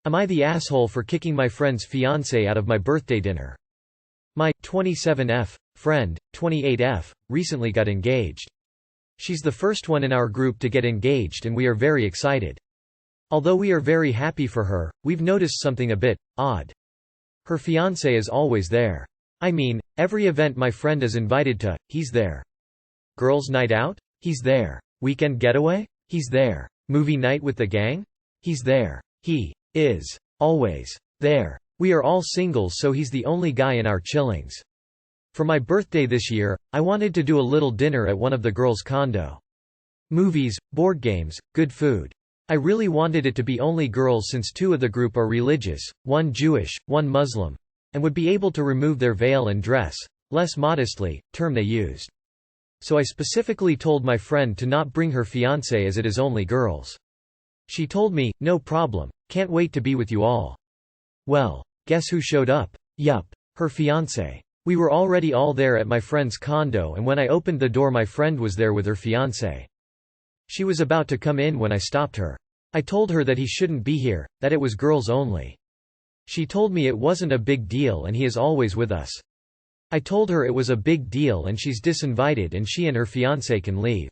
Am I the asshole for kicking my friend's fiance out of my birthday dinner? My 27F friend, 28F, recently got engaged. She's the first one in our group to get engaged and we are very excited. Although we are very happy for her, we've noticed something a bit odd. Her fiance is always there. I mean, every event my friend is invited to, he's there. Girls' night out? He's there. Weekend getaway? He's there. Movie night with the gang? He's there. He is always there. We are all singles, so he's the only guy in our chillings. For my birthday this year, I wanted to do a little dinner at one of the girls' condo. Movies, board games, good food. I really wanted it to be only girls since 2 of the group are religious, 1 Jewish, 1 Muslim, and would be able to remove their veil and dress, less modestly, term they used. So I specifically told my friend to not bring her fiancé as it is only girls. She told me, no problem, can't wait to be with you all. Well, guess who showed up? Yup, her fiancé. We were already all there at my friend's condo, and when I opened the door my friend was there with her fiancé. She was about to come in when I stopped her. I told her that he shouldn't be here, that it was girls only. She told me it wasn't a big deal and he is always with us. I told her it was a big deal and she's disinvited and she and her fiancé can leave.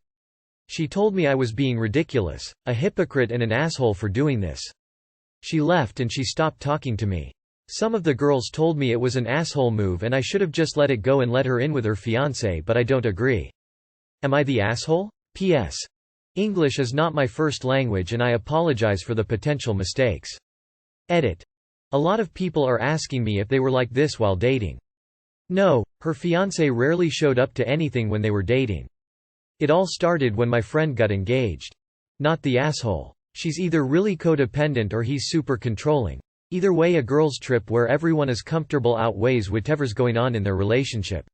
She told me I was being ridiculous, a hypocrite and an asshole for doing this. She left and she stopped talking to me. Some of the girls told me it was an asshole move and I should have just let it go and let her in with her fiancé, but I don't agree. Am I the asshole? P.S. English is not my first language and I apologize for the potential mistakes. Edit. A lot of people are asking me if they were like this while dating. No, her fiancé rarely showed up to anything when they were dating. It all started when my friend got engaged. Not the asshole. She's either really codependent or he's super controlling. Either way, a girls' trip where everyone is comfortable outweighs whatever's going on in their relationship.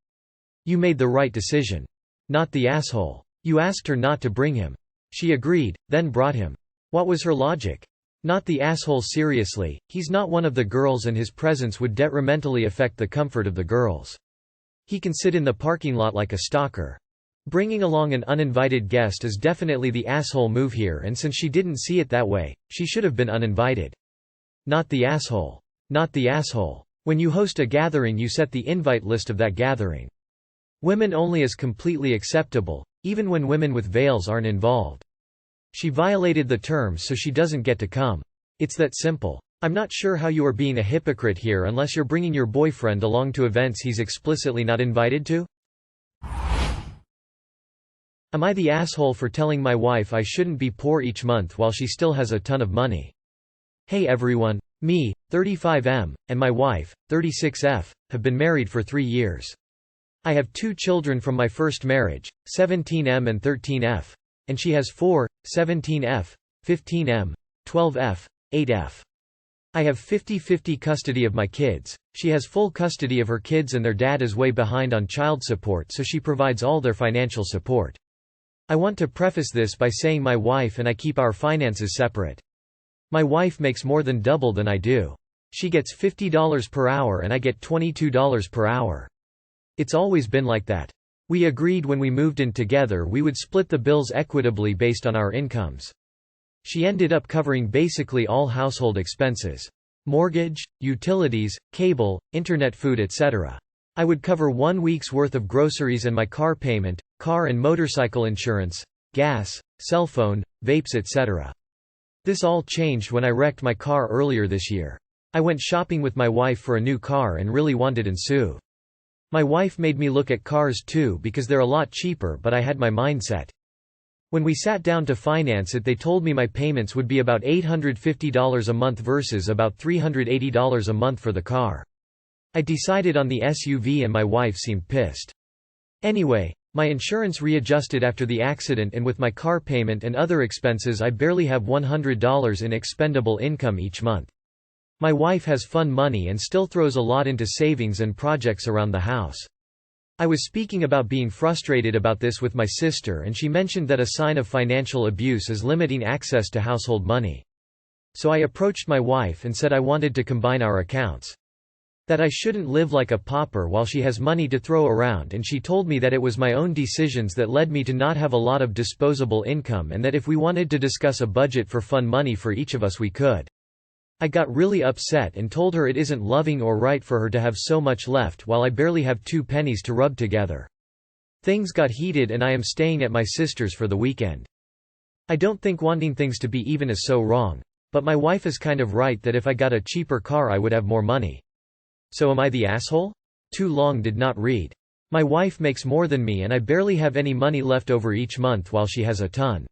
You made the right decision. Not the asshole. You asked her not to bring him. She agreed, then brought him. What was her logic? Not the asshole. Seriously, he's not one of the girls and his presence would detrimentally affect the comfort of the girls. He can sit in the parking lot like a stalker. Bringing along an uninvited guest is definitely the asshole move here, and since she didn't see it that way, she should have been uninvited. Not the asshole. Not the asshole. When you host a gathering you set the invite list of that gathering. Women only is completely acceptable, even when women with veils aren't involved. She violated the terms so she doesn't get to come. It's that simple. I'm not sure how you are being a hypocrite here unless you're bringing your boyfriend along to events he's explicitly not invited to. Am I the asshole for telling my wife I shouldn't be poor each month while she still has a ton of money? Hey everyone, me, 35M, and my wife, 36F, have been married for 3 years. I have 2 children from my first marriage, 17M and 13F, and she has 4, 17F, 15M, 12F, 8F. I have 50-50 custody of my kids, she has full custody of her kids and their dad is way behind on child support, so she provides all their financial support. I want to preface this by saying my wife and I keep our finances separate. My wife makes more than double than I do. She gets $50 per hour and I get $22 per hour. It's always been like that. We agreed when we moved in together we would split the bills equitably based on our incomes. She ended up covering basically all household expenses. Mortgage, utilities, cable, internet, food, etc. I would cover 1 week's worth of groceries and my car payment, car and motorcycle insurance, gas, cell phone, vapes, etc. This all changed when I wrecked my car earlier this year. I went shopping with my wife for a new car and really wanted an SUV. My wife made me look at cars too because they're a lot cheaper, but I had my mindset. When we sat down to finance it, they told me my payments would be about $850 a month versus about $380 a month for the car. I decided on the SUV and my wife seemed pissed. Anyway, my insurance readjusted after the accident, and with my car payment and other expenses I barely have $100 in expendable income each month. My wife has fun money and still throws a lot into savings and projects around the house. I was speaking about being frustrated about this with my sister and she mentioned that a sign of financial abuse is limiting access to household money. So I approached my wife and said I wanted to combine our accounts. That I shouldn't live like a pauper while she has money to throw around, and she told me that it was my own decisions that led me to not have a lot of disposable income and that if we wanted to discuss a budget for fun money for each of us we could. I got really upset and told her it isn't loving or right for her to have so much left while I barely have 2 pennies to rub together. Things got heated and I am staying at my sister's for the weekend. I don't think wanting things to be even is so wrong. But my wife is kind of right that if I got a cheaper car I would have more money. So am I the asshole? Too long did not read. My wife makes more than me and I barely have any money left over each month while she has a ton.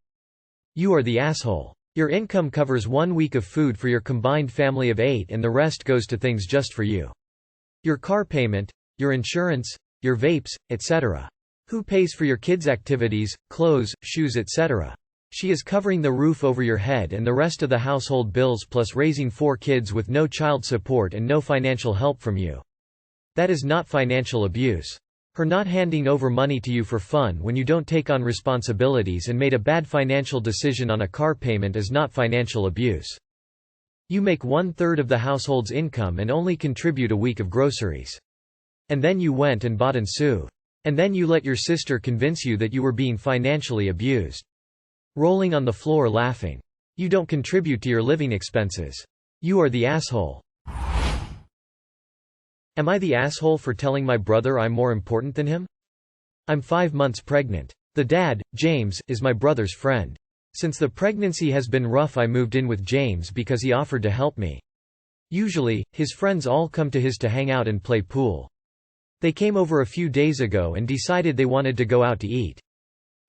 You are the asshole. Your income covers 1 week of food for your combined family of 8 and the rest goes to things just for you. Your car payment, your insurance, your vapes, etc. Who pays for your kids' activities, clothes, shoes, etc.? She is covering the roof over your head and the rest of the household bills plus raising 4 kids with no child support and no financial help from you. That is not financial abuse. Her not handing over money to you for fun when you don't take on responsibilities and made a bad financial decision on a car payment is not financial abuse. You make 1/3 of the household's income and only contribute a week of groceries. And then you went and bought and sued. And then you let your sister convince you that you were being financially abused. Rolling on the floor laughing. You don't contribute to your living expenses. You are the asshole. Am I the asshole for telling my brother I'm more important than him? I'm 5 months pregnant. The dad, James, is my brother's friend. Since the pregnancy has been rough I moved in with James because he offered to help me. Usually, his friends all come to his to hang out and play pool. They came over a few days ago and decided they wanted to go out to eat.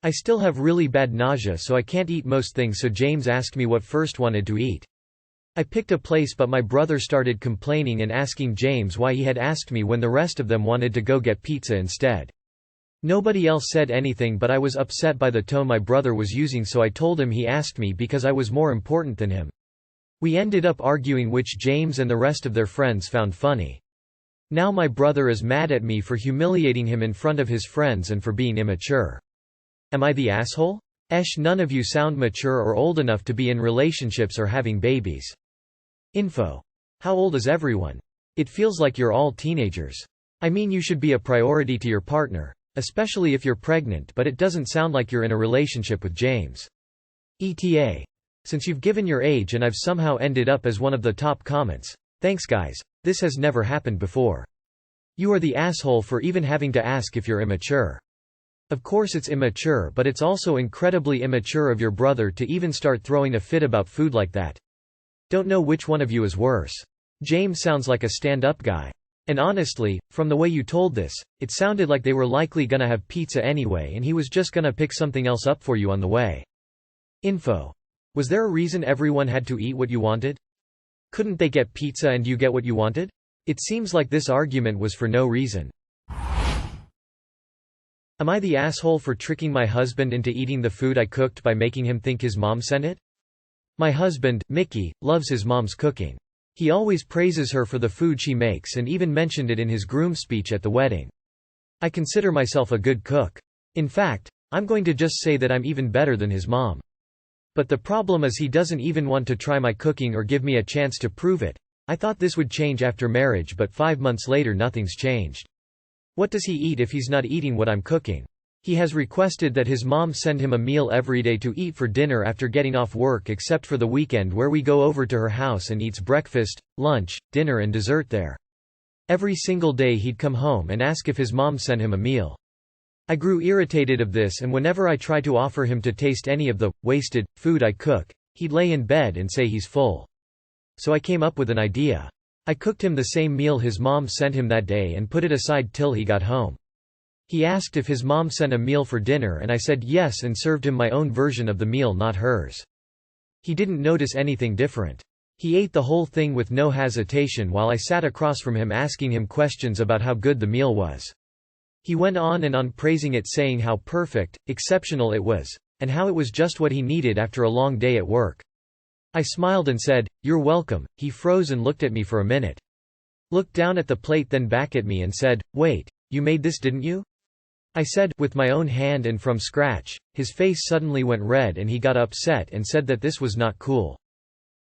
I still have really bad nausea so I can't eat most things so James asked me what first wanted to eat. I picked a place but my brother started complaining and asking James why he had asked me when the rest of them wanted to go get pizza instead. Nobody else said anything but I was upset by the tone my brother was using so I told him he asked me because I was more important than him. We ended up arguing which James and the rest of their friends found funny. Now my brother is mad at me for humiliating him in front of his friends and for being immature. Am I the asshole? None of you sound mature or old enough to be in relationships or having babies. Info. How old is everyone? It feels like you're all teenagers. I mean you should be a priority to your partner, especially if you're pregnant but it doesn't sound like you're in a relationship with James. ETA. Since you've given your age and I've somehow ended up as one of the top comments. Thanks guys. This has never happened before. You are the asshole for even having to ask if you're immature. Of course it's immature but it's also incredibly immature of your brother to even start throwing a fit about food like that. Don't know which one of you is worse. James sounds like a stand-up guy. And honestly, from the way you told this, it sounded like they were likely gonna have pizza anyway and he was just gonna pick something else up for you on the way. Info. Was there a reason everyone had to eat what you wanted? Couldn't they get pizza and you get what you wanted? It seems like this argument was for no reason. Am I the asshole for tricking my husband into eating the food I cooked by making him think his mom sent it? My husband, Mickey, loves his mom's cooking. He always praises her for the food she makes and even mentioned it in his groom speech at the wedding. I consider myself a good cook. In fact, I'm going to just say that I'm even better than his mom. But the problem is he doesn't even want to try my cooking or give me a chance to prove it. I thought this would change after marriage but 5 months later nothing's changed. What does he eat if he's not eating what I'm cooking? He has requested that his mom send him a meal every day to eat for dinner after getting off work except for the weekend where we go over to her house and eats breakfast, lunch, dinner and dessert there. Every single day he'd come home and ask if his mom sent him a meal. I grew irritated of this and whenever I try to offer him to taste any of the wasted food I cook, he'd lay in bed and say he's full. So I came up with an idea. I cooked him the same meal his mom sent him that day and put it aside till he got home. He asked if his mom sent a meal for dinner and I said yes and served him my own version of the meal, not hers. He didn't notice anything different. He ate the whole thing with no hesitation while I sat across from him asking him questions about how good the meal was. He went on and on praising it, saying how perfect, exceptional it was, and how it was just what he needed after a long day at work. I smiled and said, "You're welcome." He froze and looked at me for a minute. Looked down at the plate then back at me and said, "Wait, you made this, didn't you?" I said, "With my own hand and from scratch." His face suddenly went red and he got upset and said that this was not cool.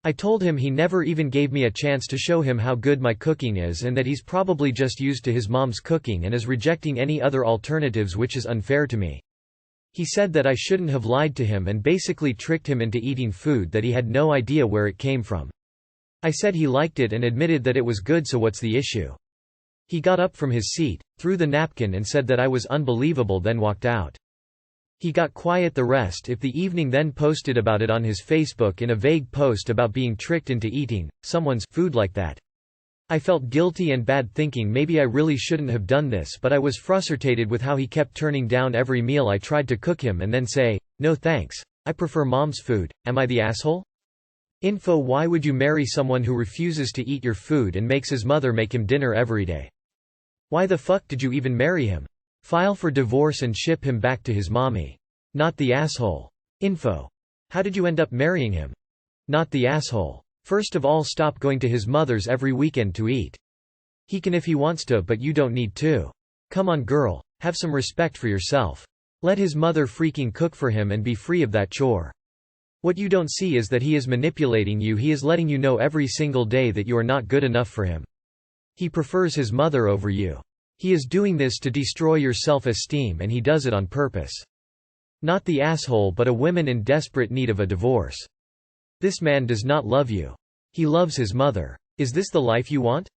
I told him he never even gave me a chance to show him how good my cooking is and that he's probably just used to his mom's cooking and is rejecting any other alternatives, which is unfair to me. He said that I shouldn't have lied to him and basically tricked him into eating food that he had no idea where it came from. I said he liked it and admitted that it was good, so what's the issue? He got up from his seat, threw the napkin and said that I was unbelievable, then walked out. He got quiet the rest of the evening, then posted about it on his Facebook in a vague post about being tricked into eating someone's food like that. I felt guilty and bad, thinking maybe I really shouldn't have done this, but I was frustrated with how he kept turning down every meal I tried to cook him and then say, "No thanks, I prefer mom's food." Am I the asshole? Info: Why would you marry someone who refuses to eat your food and makes his mother make him dinner every day? Why the fuck did you even marry him? File for divorce and ship him back to his mommy. Not the asshole. Info: How did you end up marrying him? Not the asshole. First of all, stop going to his mother's every weekend to eat. He can if he wants to, but you don't need to. Come on girl, have some respect for yourself. Let his mother freaking cook for him and be free of that chore. What you don't see is that he is manipulating you. He is letting you know every single day that you are not good enough for him. He prefers his mother over you. He is doing this to destroy your self-esteem, and he does it on purpose. Not the asshole, but a woman in desperate need of a divorce. This man does not love you. He loves his mother. Is this the life you want?